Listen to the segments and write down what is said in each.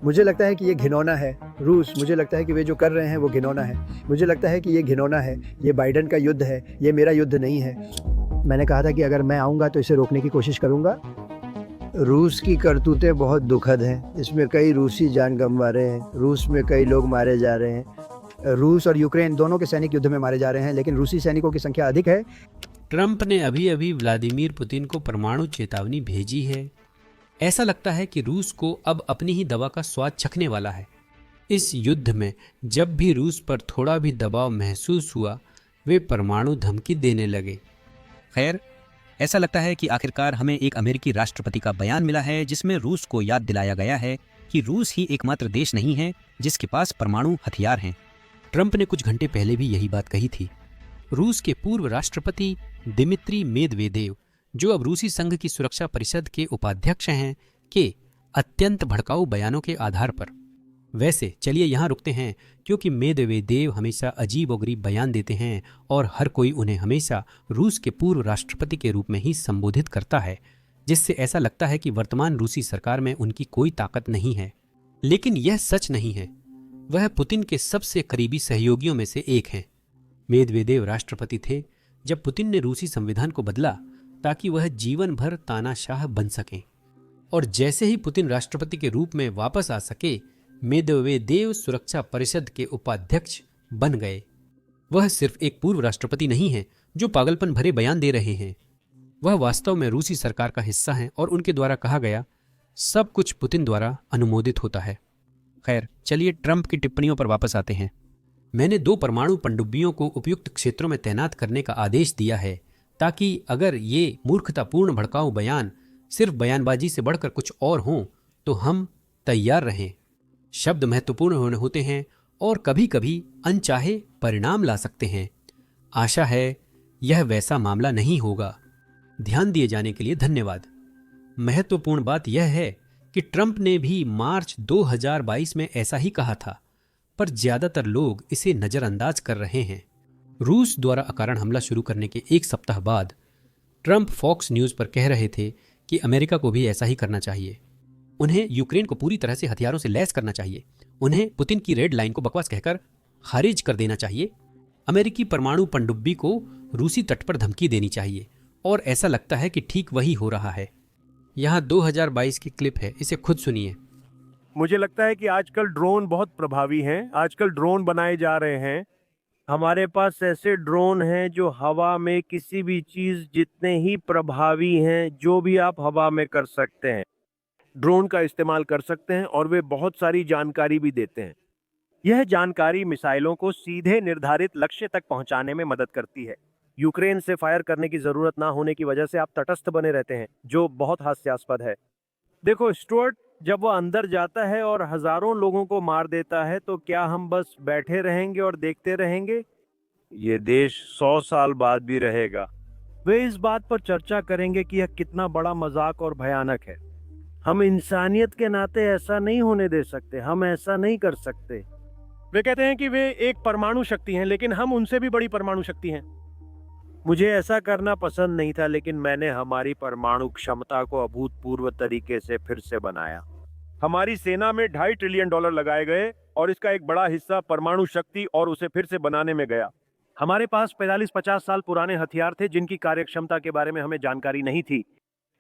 मुझे लगता है कि ये घिनौना है। रूस, मुझे लगता है कि वे जो कर रहे हैं वो घिनौना है। मुझे लगता है कि ये घिनौना है। ये बाइडेन का युद्ध है, ये मेरा युद्ध नहीं है। मैंने कहा था कि अगर मैं आऊँगा तो इसे रोकने की कोशिश करूँगा। रूस की करतूतें बहुत दुखद हैं। इसमें कई रूसी जान गँवा रहे हैं। रूस में कई लोग मारे जा रहे हैं। रूस और यूक्रेन दोनों के सैनिक युद्ध में मारे जा रहे हैं, लेकिन रूसी सैनिकों की संख्या अधिक है। ट्रंप ने अभी अभी व्लादिमीर पुतिन को परमाणु चेतावनी भेजी है। ऐसा लगता है कि रूस को अब अपनी ही दवा का स्वाद चखने वाला है। इस युद्ध में जब भी रूस पर थोड़ा भी दबाव महसूस हुआ, वे परमाणु धमकी देने लगे। खैर, ऐसा लगता है कि आखिरकार हमें एक अमेरिकी राष्ट्रपति का बयान मिला है जिसमें रूस को याद दिलाया गया है कि रूस ही एकमात्र देश नहीं है जिसके पास परमाणु हथियार हैं। ट्रंप ने कुछ घंटे पहले भी यही बात कही थी। रूस के पूर्व राष्ट्रपति दिमित्री मेदवेदेव, जो अब रूसी संघ की सुरक्षा परिषद के उपाध्यक्ष हैं, के अत्यंत भड़काऊ बयानों के आधार पर। वैसे चलिए यहाँ रुकते हैं, क्योंकि मेदवेदेव हमेशा अजीब और गरीब बयान देते हैं और हर कोई उन्हें हमेशा रूस के पूर्व राष्ट्रपति के रूप में ही संबोधित करता है, जिससे ऐसा लगता है कि वर्तमान रूसी सरकार में उनकी कोई ताकत नहीं है। लेकिन यह सच नहीं है। वह पुतिन के सबसे करीबी सहयोगियों में से एक हैं। मेदवेदेव राष्ट्रपति थे जब पुतिन ने रूसी संविधान को बदला ताकि वह जीवन भर तानाशाह बन सकें, और जैसे ही पुतिन राष्ट्रपति के रूप में वापस आ सके, मेदवेदेव सुरक्षा परिषद के उपाध्यक्ष बन गए। वह सिर्फ एक पूर्व राष्ट्रपति नहीं हैं जो पागलपन भरे बयान दे रहे हैं। वह वास्तव में रूसी सरकार का हिस्सा हैं और उनके द्वारा कहा गया सब कुछ पुतिन द्वारा अनुमोदित होता है। खैर, चलिए ट्रंप की टिप्पणियों पर वापस आते हैं। मैंने 2 परमाणु पनडुब्बियों को उपयुक्त क्षेत्रों में तैनात करने का आदेश दिया है, ताकि अगर ये मूर्खतापूर्ण भड़काऊ बयान सिर्फ बयानबाजी से बढ़कर कुछ और हों तो हम तैयार रहें। शब्द महत्वपूर्ण होते हैं और कभी कभी अनचाहे परिणाम ला सकते हैं। आशा है यह वैसा मामला नहीं होगा। ध्यान दिए जाने के लिए धन्यवाद। महत्वपूर्ण बात यह है कि ट्रंप ने भी मार्च 2022 में ऐसा ही कहा था, पर ज्यादातर लोग इसे नजरअंदाज कर रहे हैं। रूस द्वारा अकारण हमला शुरू करने के 1 सप्ताह बाद ट्रंप फॉक्स न्यूज पर कह रहे थे कि अमेरिका को भी ऐसा ही करना चाहिए। उन्हें यूक्रेन को पूरी तरह से हथियारों से लैस करना चाहिए। उन्हें पुतिन की रेड लाइन को बकवास कहकर खारिज कर देना चाहिए। अमेरिकी परमाणु पनडुब्बी को रूसी तट पर धमकी देनी चाहिए, और ऐसा लगता है कि ठीक वही हो रहा है। यहाँ 2022 की क्लिप है, इसे खुद सुनिए। मुझे लगता है कि आजकल ड्रोन बहुत प्रभावी हैं। आजकल ड्रोन बनाए जा रहे हैं। हमारे पास ऐसे ड्रोन हैं जो हवा में किसी भी चीज़ जितने ही प्रभावी हैं, जो भी आप हवा में कर सकते हैं, ड्रोन का इस्तेमाल कर सकते हैं, और वे बहुत सारी जानकारी भी देते हैं। यह जानकारी मिसाइलों को सीधे निर्धारित लक्ष्य तक पहुंचाने में मदद करती है। यूक्रेन से फायर करने की जरूरत ना होने की वजह से आप तटस्थ बने रहते हैं, जो बहुत हास्यास्पद है। देखो स्टुअर्ट, जब वह अंदर जाता है और हजारों लोगों को मार देता है, तो क्या हम बस बैठे रहेंगे और देखते रहेंगे? ये देश 100 साल बाद भी रहेगा। वे इस बात पर चर्चा करेंगे कि यह कितना बड़ा मजाक और भयानक है। हम इंसानियत के नाते ऐसा नहीं होने दे सकते। हम ऐसा नहीं कर सकते। वे कहते हैं कि वे एक परमाणु शक्ति हैं, लेकिन हम उनसे भी बड़ी परमाणु शक्ति हैं। मुझे ऐसा करना पसंद नहीं था, लेकिन मैंने हमारी परमाणु क्षमता को अभूतपूर्व तरीके से फिर से बनाया। हमारी सेना में $2.5 ट्रिलियन लगाए गए, और इसका एक बड़ा हिस्सा परमाणु शक्ति और उसे फिर से बनाने में गया। हमारे पास 45-50 साल पुराने हथियार थे जिनकी कार्यक्षमता के बारे में हमें जानकारी नहीं थी।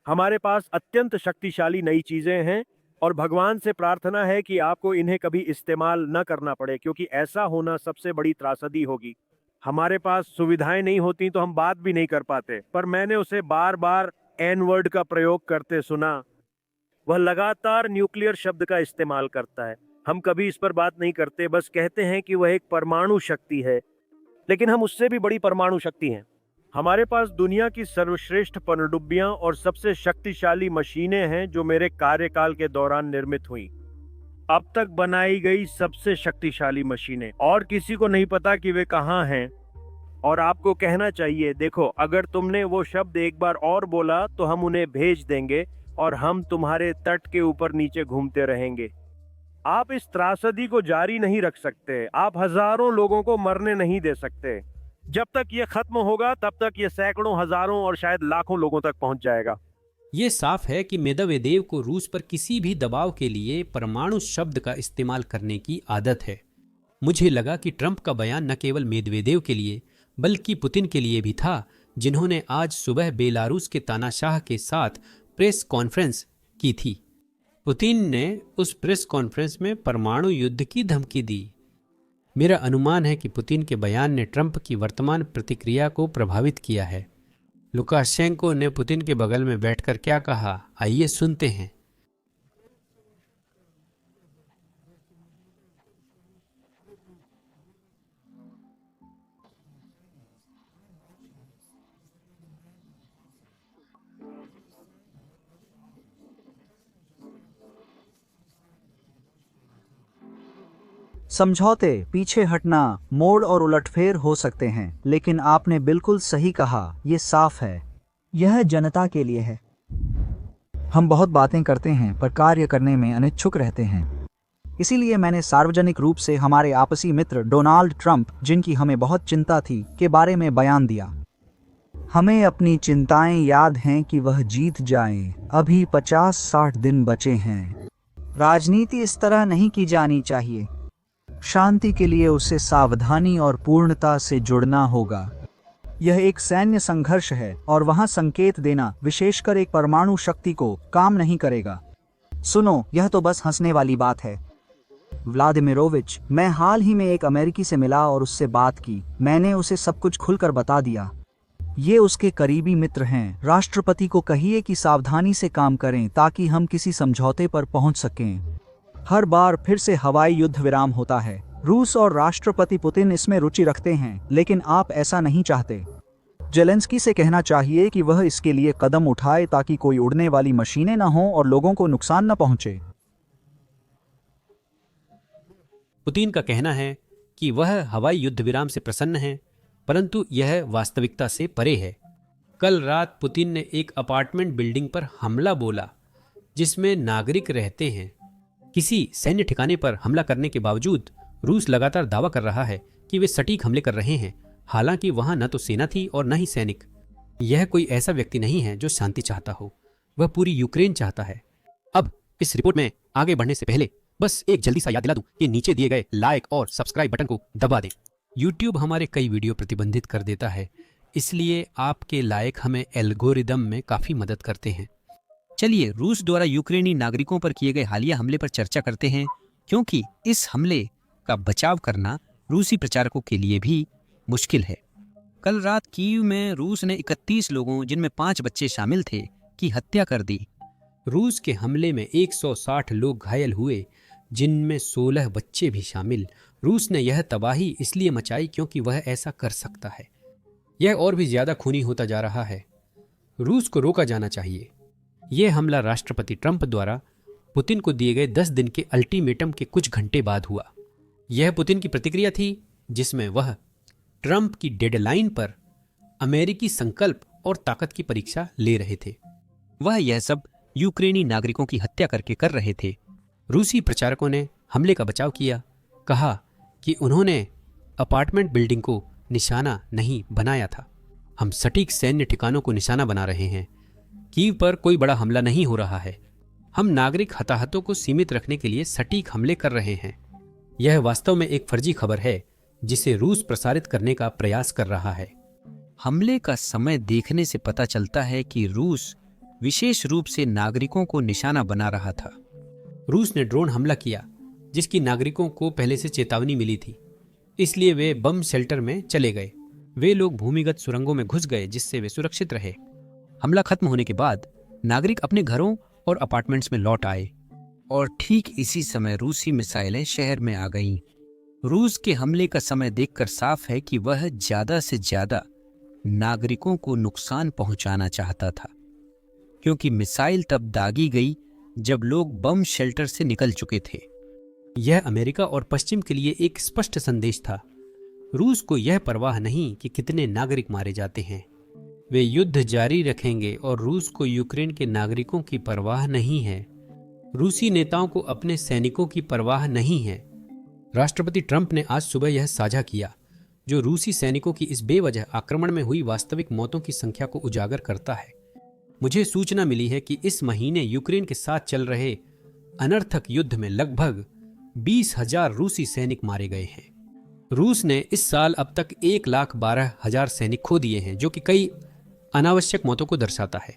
हमारे पास अत्यंत शक्तिशाली नई चीजें हैं, और भगवान से प्रार्थना है कि आपको इन्हें कभी इस्तेमाल न करना पड़े, क्योंकि ऐसा होना सबसे बड़ी त्रासदी होगी। हमारे पास सुविधाएं नहीं होती तो हम बात भी नहीं कर पाते। पर मैंने उसे बार बार एन वर्ड का प्रयोग करते सुना। वह लगातार न्यूक्लियर शब्द का इस्तेमाल करता है। हम कभी इस पर बात नहीं करते, बस कहते हैं कि वह एक परमाणु शक्ति है, लेकिन हम उससे भी बड़ी परमाणु शक्ति हैं। हमारे पास दुनिया की सर्वश्रेष्ठ पनडुब्बियां और सबसे शक्तिशाली मशीनें हैं जो मेरे कार्यकाल के दौरान निर्मित हुई। अब तक बनाई गई सबसे शक्तिशाली मशीनें, और किसी को नहीं पता कि वे कहाँ हैं। और आपको कहना चाहिए, देखो, अगर तुमने वो शब्द एक बार और बोला तो हम उन्हें भेज देंगे और हम तुम्हारे तट के ऊपर नीचे घूमते रहेंगे। आप इस त्रासदी को जारी नहीं रख सकते। आप हजारों लोगों को मरने नहीं दे सकते। जब तक ये खत्म होगा तब तक ये सैकड़ों, हजारों और शायद लाखों लोगों तक पहुंच जाएगा। ये साफ है कि मेदवेदेव को रूस पर किसी भी दबाव के लिए परमाणु शब्द का इस्तेमाल करने की आदत है। मुझे लगा कि ट्रंप का बयान न केवल मेदवेदेव के लिए बल्कि पुतिन के लिए भी था, जिन्होंने आज सुबह बेलारूस के तानाशाह के साथ प्रेस कॉन्फ्रेंस की थी। पुतिन ने उस प्रेस कॉन्फ्रेंस में परमाणु युद्ध की धमकी दी। मेरा अनुमान है कि पुतिन के बयान ने ट्रंप की वर्तमान प्रतिक्रिया को प्रभावित किया है। लुकाशेंको ने पुतिन के बगल में बैठकर क्या कहा, आइए सुनते हैं। समझौते, पीछे हटना, मोड़ और उलटफेर हो सकते हैं, लेकिन आपने बिल्कुल सही कहा, ये साफ है, यह जनता के लिए है। हम बहुत बातें करते हैं पर कार्य करने में अनिच्छुक रहते हैं। इसीलिए मैंने सार्वजनिक रूप से हमारे आपसी मित्र डोनाल्ड ट्रंप, जिनकी हमें बहुत चिंता थी, के बारे में बयान दिया। हमें अपनी चिंताएं याद हैं कि वह जीत जाए। अभी 50-60 दिन बचे हैं। राजनीति इस तरह नहीं की जानी चाहिए। शांति के लिए उसे सावधानी और पूर्णता से जुड़ना होगा। यह एक सैन्य संघर्ष है और वहां संकेत देना, विशेषकर एक परमाणु शक्ति को, काम नहीं करेगा। सुनो, यह तो बस हंसने वाली बात है। व्लादिमीरोविच, मैं हाल ही में एक अमेरिकी से मिला और उससे बात की। मैंने उसे सब कुछ खुलकर बता दिया। ये उसके करीबी मित्र हैं। राष्ट्रपति को कहिए कि सावधानी से काम करें ताकि हम किसी समझौते पर पहुंच सकें। हर बार फिर से हवाई युद्ध विराम होता है। रूस और राष्ट्रपति पुतिन इसमें रुचि रखते हैं, लेकिन आप ऐसा नहीं चाहते। जेलेंस्की से कहना चाहिए कि वह इसके लिए कदम उठाए ताकि कोई उड़ने वाली मशीनें न हों और लोगों को नुकसान न पहुंचे। पुतिन का कहना है कि वह हवाई युद्ध विराम से प्रसन्न है, परंतु यह वास्तविकता से परे है। कल रात पुतिन ने एक अपार्टमेंट बिल्डिंग पर हमला बोला जिसमें नागरिक रहते हैं। किसी सैन्य ठिकाने पर हमला करने के बावजूद रूस लगातार दावा कर रहा है कि वे सटीक हमले कर रहे हैं, हालांकि वहां न तो सेना थी और न ही सैनिक। यह कोई ऐसा व्यक्ति नहीं है जो शांति चाहता हो, वह पूरी यूक्रेन चाहता है। अब इस रिपोर्ट में आगे बढ़ने से पहले बस एक जल्दी सा याद दिला दूं कि नीचे दिए गए लाइक और सब्सक्राइब बटन को दबा दें। यूट्यूब हमारे कई वीडियो प्रतिबंधित कर देता है, इसलिए आपके लाइक हमें एल्गोरिदम में काफी मदद करते हैं। चलिए रूस द्वारा यूक्रेनी नागरिकों पर किए गए हालिया हमले पर चर्चा करते हैं, क्योंकि इस हमले का बचाव करना रूसी प्रचारकों के लिए भी मुश्किल है। कल रात कीव में रूस ने 31 लोगों, जिनमें 5 बच्चे शामिल थे, की हत्या कर दी। रूस के हमले में 160 लोग घायल हुए, जिनमें 16 बच्चे भी शामिल। रूस ने यह तबाही इसलिए मचाई क्योंकि वह ऐसा कर सकता है। यह और भी ज्यादा खूनी होता जा रहा है। रूस को रोका जाना चाहिए। यह हमला राष्ट्रपति ट्रंप द्वारा पुतिन को दिए गए 10 दिन के अल्टीमेटम के कुछ घंटे बाद हुआ। यह पुतिन की प्रतिक्रिया थी, जिसमें वह ट्रंप की डेडलाइन पर अमेरिकी संकल्प और ताकत की परीक्षा ले रहे थे। वह यह सब यूक्रेनी नागरिकों की हत्या करके कर रहे थे। रूसी प्रचारकों ने हमले का बचाव किया, कहा कि उन्होंने अपार्टमेंट बिल्डिंग को निशाना नहीं बनाया था। हम सटीक सैन्य ठिकानों को निशाना बना रहे हैं। कीव पर कोई बड़ा हमला नहीं हो रहा है। हम नागरिक हताहतों को सीमित रखने के लिए सटीक हमले कर रहे हैं। यह वास्तव में एक फर्जी खबर है जिसे रूस प्रसारित करने का प्रयास कर रहा है। हमले का समय देखने से पता चलता है कि रूस विशेष रूप से नागरिकों को निशाना बना रहा था। रूस ने ड्रोन हमला किया जिसकी नागरिकों को पहले से चेतावनी मिली थी, इसलिए वे बम शेल्टर में चले गए। वे लोग भूमिगत सुरंगों में घुस गए जिससे वे सुरक्षित रहे। हमला खत्म होने के बाद नागरिक अपने घरों और अपार्टमेंट्स में लौट आए और ठीक इसी समय रूसी मिसाइलें शहर में आ गईं। रूस के हमले का समय देखकर साफ है कि वह ज्यादा से ज्यादा नागरिकों को नुकसान पहुंचाना चाहता था, क्योंकि मिसाइल तब दागी गई जब लोग बम शेल्टर से निकल चुके थे। यह अमेरिका और पश्चिम के लिए एक स्पष्ट संदेश था। रूस को यह परवाह नहीं कि कितने नागरिक मारे जाते हैं। वे युद्ध जारी रखेंगे और रूस को यूक्रेन के नागरिकों की परवाह नहीं है। रूसी नेताओं को अपने सैनिकों की परवाह नहीं है। राष्ट्रपति ट्रंप ने आज सुबह यह साझा किया, जो रूसी सैनिकों की इस बेवजह आक्रमण में हुई वास्तविक मौतों की संख्या को उजागर करता है। मुझे सूचना मिली है कि इस महीने यूक्रेन के साथ चल रहे अनर्थक युद्ध में लगभग 20,000 रूसी सैनिक मारे गए हैं। रूस ने इस साल अब तक 1,12,000 सैनिक खो दिए हैं, जो कि कई अनावश्यक मौतों को दर्शाता है।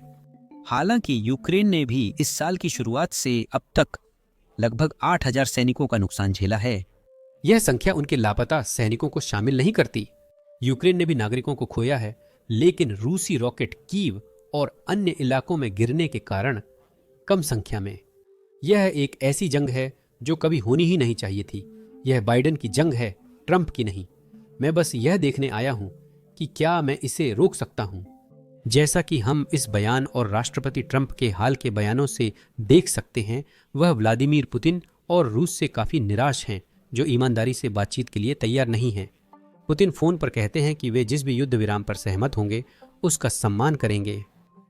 हालांकि यूक्रेन ने भी इस साल की शुरुआत से अब तक लगभग 8,000 सैनिकों का नुकसान झेला है। यह संख्या उनके लापता सैनिकों को शामिल नहीं करती। यूक्रेन ने भी नागरिकों को खोया है, लेकिन रूसी रॉकेट कीव और अन्य इलाकों में गिरने के कारण कम संख्या में। यह एक ऐसी जंग है जो कभी होनी ही नहीं चाहिए थी। यह बाइडेन की जंग है, ट्रंप की नहीं। मैं बस यह देखने आया हूं कि क्या मैं इसे रोक सकता हूं। जैसा कि हम इस बयान और राष्ट्रपति ट्रंप के हाल के बयानों से देख सकते हैं, वह व्लादिमीर पुतिन और रूस से काफी निराश हैं, जो ईमानदारी से बातचीत के लिए तैयार नहीं हैं। पुतिन फोन पर कहते हैं कि वे जिस भी युद्ध विराम पर सहमत होंगे उसका सम्मान करेंगे,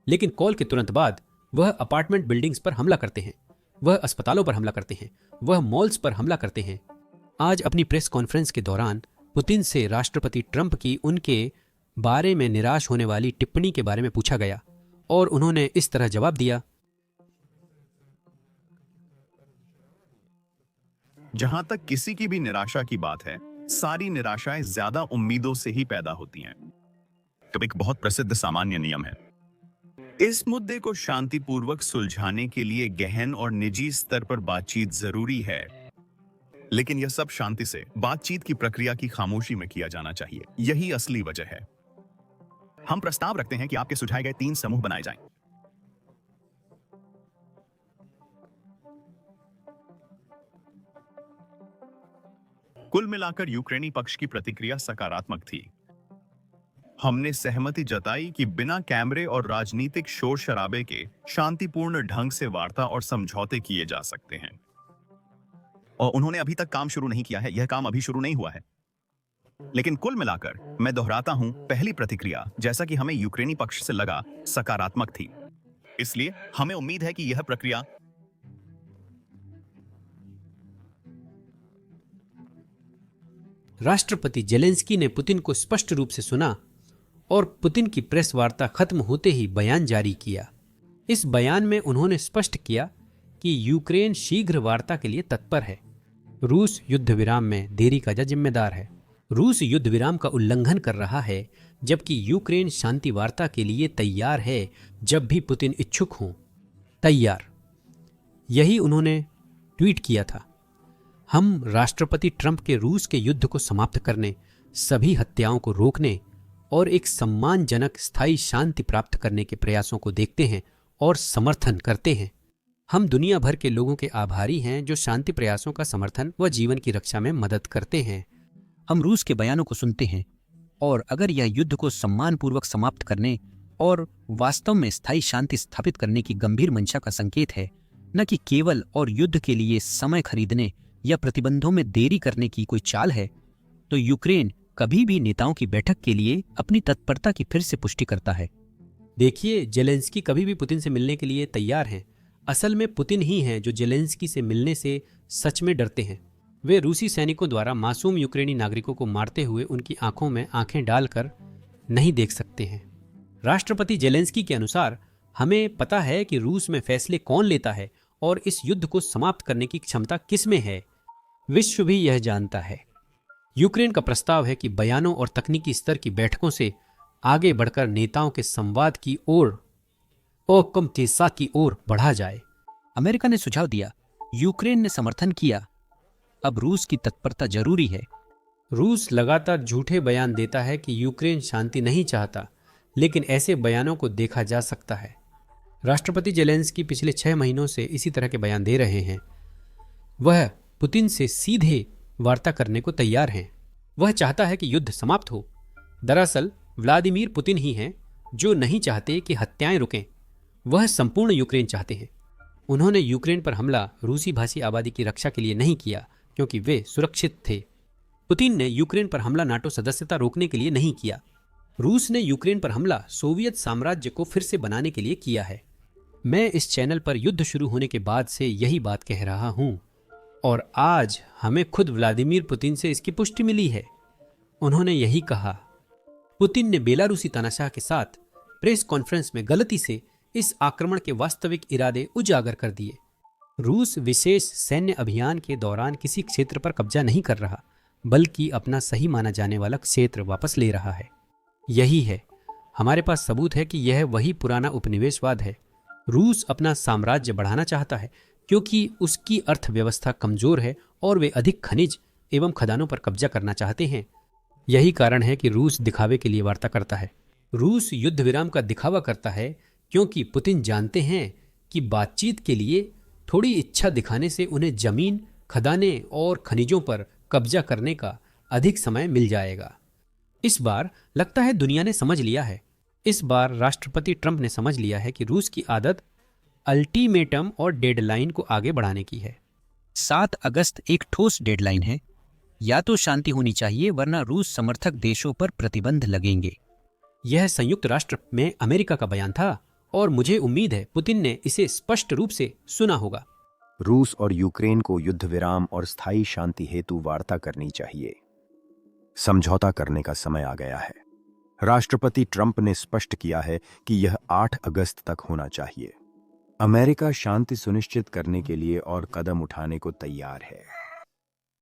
लेकिन कॉल के तुरंत बाद वह अपार्टमेंट बिल्डिंग्स पर हमला करते हैं, वह अस्पतालों पर हमला करते हैं, वह मॉल्स पर हमला करते हैं। आज अपनी प्रेस कॉन्फ्रेंस के दौरान पुतिन से राष्ट्रपति ट्रंप की उनके बारे में निराश होने वाली टिप्पणी के बारे में पूछा गया और उन्होंने इस तरह जवाब दिया। जहां तक किसी की भी निराशा की बात है, सारी निराशाएं ज्यादा उम्मीदों से ही पैदा होती हैं। तो एक बहुत प्रसिद्ध सामान्य नियम है। इस मुद्दे को शांतिपूर्वक सुलझाने के लिए गहन और निजी स्तर पर बातचीत जरूरी है, लेकिन यह सब शांति से बातचीत की प्रक्रिया की खामोशी में किया जाना चाहिए। यही असली वजह है। हम प्रस्ताव रखते हैं कि आपके सुझाए गए 3 समूह बनाए जाएं। कुल मिलाकर यूक्रेनी पक्ष की प्रतिक्रिया सकारात्मक थी। हमने सहमति जताई कि बिना कैमरे और राजनीतिक शोर शराबे के शांतिपूर्ण ढंग से वार्ता और समझौते किए जा सकते हैं। और उन्होंने अभी तक काम शुरू नहीं किया है, यह काम अभी शुरू नहीं हुआ है। लेकिन कुल मिलाकर मैं दोहराता हूं, पहली प्रतिक्रिया, जैसा कि हमें यूक्रेनी पक्ष से लगा, सकारात्मक थी। इसलिए हमें उम्मीद है कि यह प्रक्रिया राष्ट्रपति जेलेंस्की ने पुतिन को स्पष्ट रूप से सुना और पुतिन की प्रेस वार्ता खत्म होते ही बयान जारी किया। इस बयान में उन्होंने स्पष्ट किया कि यूक्रेन शीघ्र वार्ता के लिए तत्पर है। रूस युद्ध विराम में देरी का जिम्मेदार है। रूस युद्ध विराम का उल्लंघन कर रहा है, जबकि यूक्रेन शांति वार्ता के लिए तैयार है जब भी पुतिन इच्छुक हों। तैयार, यही उन्होंने ट्वीट किया था। हम राष्ट्रपति ट्रंप के रूस के युद्ध को समाप्त करने, सभी हत्याओं को रोकने और एक सम्मानजनक स्थायी शांति प्राप्त करने के प्रयासों को देखते हैं और समर्थन करते हैं। हम दुनिया भर के लोगों के आभारी हैं जो शांति प्रयासों का समर्थन व जीवन की रक्षा में मदद करते हैं। हम रूस के बयानों को सुनते हैं और अगर यह युद्ध को सम्मानपूर्वक समाप्त करने और वास्तव में स्थायी शांति स्थापित करने की गंभीर मंशा का संकेत है, न कि केवल और युद्ध के लिए समय खरीदने या प्रतिबंधों में देरी करने की कोई चाल है, तो यूक्रेन कभी भी नेताओं की बैठक के लिए अपनी तत्परता की फिर से पुष्टि करता है। देखिए, जेलेंस्की कभी भी पुतिन से मिलने के लिए तैयार हैं। असल में पुतिन ही हैं जो जेलेंस्की से मिलने से सच में डरते हैं। वे रूसी सैनिकों द्वारा मासूम यूक्रेनी नागरिकों को मारते हुए उनकी आंखों में आंखें डालकर नहीं देख सकते हैं। राष्ट्रपति जेलेंस्की के अनुसार हमें पता है कि रूस में फैसले कौन लेता है और इस युद्ध को समाप्त करने की क्षमता किस में है। विश्व भी यह जानता है। यूक्रेन का प्रस्ताव है कि बयानों और तकनीकी स्तर की बैठकों से आगे बढ़कर नेताओं के संवाद की ओर और कम तेज़ा की ओर बढ़ा जाए। अमेरिका ने सुझाव दिया, यूक्रेन ने समर्थन किया। अब रूस की तत्परता जरूरी है। रूस लगातार झूठे बयान देता है कि यूक्रेन शांति नहीं चाहता, लेकिन ऐसे बयानों को देखा जा सकता है। राष्ट्रपति जेलेंस्की पिछले 6 महीनों से इसी तरह के बयान दे रहे हैं। वह पुतिन से सीधे वार्ता करने को तैयार हैं। वह चाहता है कि युद्ध समाप्त हो। दरअसल व्लादिमीर पुतिन ही हैं जो नहीं चाहते कि हत्याएं रुकें। वह संपूर्ण यूक्रेन चाहते हैं। उन्होंने यूक्रेन पर हमला रूसी भाषी आबादी की रक्षा के लिए नहीं किया, क्योंकि वे सुरक्षित थे। पुतिन ने यूक्रेन पर हमला नाटो सदस्यता रोकने के लिए नहीं किया। रूस ने यूक्रेन पर हमला सोवियत साम्राज्य को फिर से बनाने के लिए किया है। मैं इस चैनल पर युद्ध शुरू होने के बाद से यही बात कह रहा हूं और आज हमें खुद व्लादिमीर पुतिन से इसकी पुष्टि मिली है। उन्होंने यही कहा। पुतिन ने बेलारूसी तानाशाह के साथ प्रेस कॉन्फ्रेंस में गलती से इस आक्रमण के वास्तविक इरादे उजागर कर दिए। रूस विशेष सैन्य अभियान के दौरान किसी क्षेत्र पर कब्जा नहीं कर रहा, बल्कि अपना सही माना जाने वाला क्षेत्र वापस ले रहा है। यही है, हमारे पास सबूत है कि यह वही पुराना उपनिवेशवाद है। रूस अपना साम्राज्य बढ़ाना चाहता है क्योंकि उसकी अर्थव्यवस्था कमजोर है और वे अधिक खनिज एवं खदानों पर कब्जा करना चाहते हैं। यही कारण है कि रूस दिखावे के लिए वार्ता करता है। रूस युद्ध विराम का दिखावा करता है क्योंकि पुतिन जानते हैं कि बातचीत के लिए थोड़ी इच्छा दिखाने से उन्हें जमीन, खदाने और खनिजों पर कब्जा करने का अधिक समय मिल जाएगा। इस बार लगता है दुनिया ने समझ लिया है। इस बार राष्ट्रपति ट्रंप ने समझ लिया है कि रूस की आदत अल्टीमेटम और डेडलाइन को आगे बढ़ाने की है। 7 अगस्त एक ठोस डेडलाइन है। या तो शांति होनी चाहिए, वरना रूस समर्थक देशों पर प्रतिबंध लगेंगे। यह संयुक्त राष्ट्र में अमेरिका का बयान था और मुझे उम्मीद है पुतिन ने इसे स्पष्ट रूप से सुना होगा। रूस और यूक्रेन को युद्ध विराम और स्थायी शांति हेतु वार्ता करनी चाहिए। समझौता करने का समय आ गया है। राष्ट्रपति ट्रंप ने स्पष्ट किया है कि यह 8 अगस्त तक होना चाहिए। अमेरिका शांति सुनिश्चित करने के लिए और कदम उठाने को तैयार है।